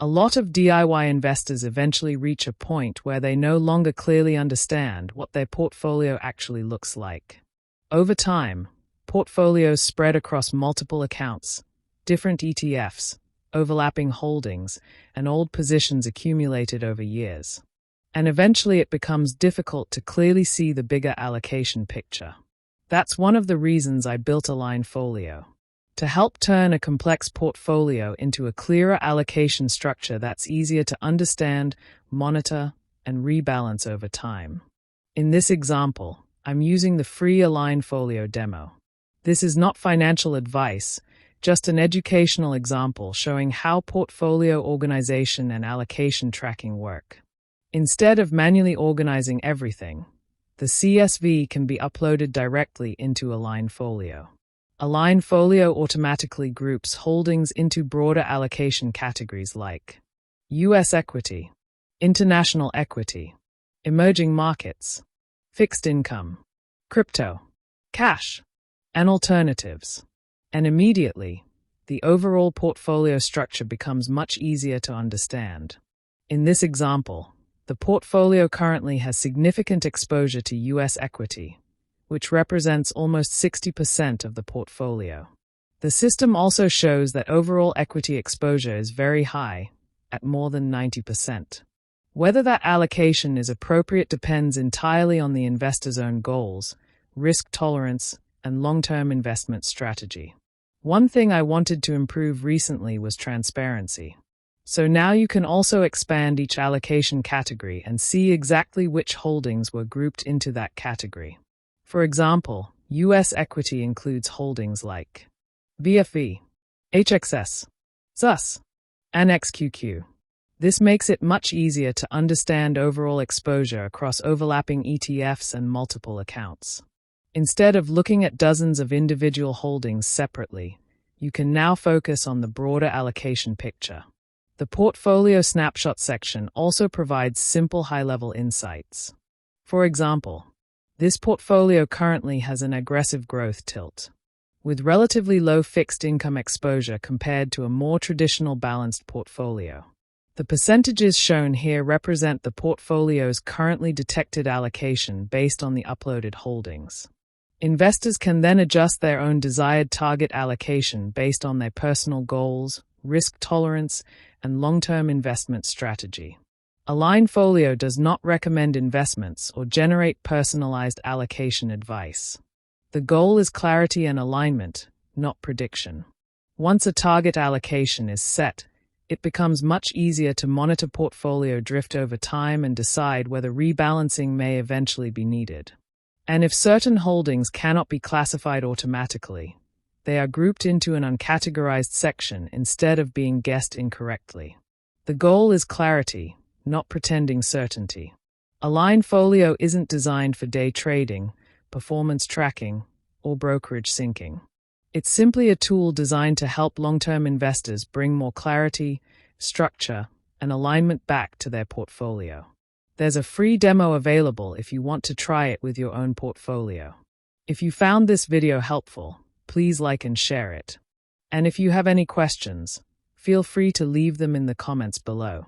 A lot of DIY investors eventually reach a point where they no longer clearly understand what their portfolio actually looks like. Over time, portfolios spread across multiple accounts, different ETFs, overlapping holdings, and old positions accumulated over years. And eventually it becomes difficult to clearly see the bigger allocation picture. That's one of the reasons I built Alignfolio, to help turn a complex portfolio into a clearer allocation structure that's easier to understand, monitor, and rebalance over time. In this example, I'm using the free Alignfolio demo. This is not financial advice, just an educational example showing how portfolio organization and allocation tracking work. Instead of manually organizing everything, the CSV can be uploaded directly into Alignfolio. Alignfolio automatically groups holdings into broader allocation categories like U.S. equity, international equity, emerging markets, fixed income, crypto, cash, and alternatives. And immediately, the overall portfolio structure becomes much easier to understand. In this example, the portfolio currently has significant exposure to U.S. equity, which represents almost 60% of the portfolio. The system also shows that overall equity exposure is very high, at more than 90%. Whether that allocation is appropriate depends entirely on the investor's own goals, risk tolerance, and long-term investment strategy. One thing I wanted to improve recently was transparency. So now you can also expand each allocation category and see exactly which holdings were grouped into that category. For example, U.S. equity includes holdings like VFV, HXS, ZUS, and XQQ. This makes it much easier to understand overall exposure across overlapping ETFs and multiple accounts. Instead of looking at dozens of individual holdings separately, you can now focus on the broader allocation picture. The Portfolio Snapshot section also provides simple high-level insights. For example, this portfolio currently has an aggressive growth tilt, with relatively low fixed income exposure compared to a more traditional balanced portfolio. The percentages shown here represent the portfolio's currently detected allocation based on the uploaded holdings. Investors can then adjust their own desired target allocation based on their personal goals, risk tolerance, and long-term investment strategy. Alignfolio does not recommend investments or generate personalized allocation advice. The goal is clarity and alignment, not prediction. Once a target allocation is set, it becomes much easier to monitor portfolio drift over time and decide whether rebalancing may eventually be needed. And if certain holdings cannot be classified automatically, they are grouped into an uncategorized section instead of being guessed incorrectly. The goal is clarity, not pretending certainty. Alignfolio isn't designed for day trading, performance tracking, or brokerage syncing. It's simply a tool designed to help long-term investors bring more clarity, structure, and alignment back to their portfolio. There's a free demo available if you want to try it with your own portfolio. If you found this video helpful, please like and share it. And if you have any questions, feel free to leave them in the comments below.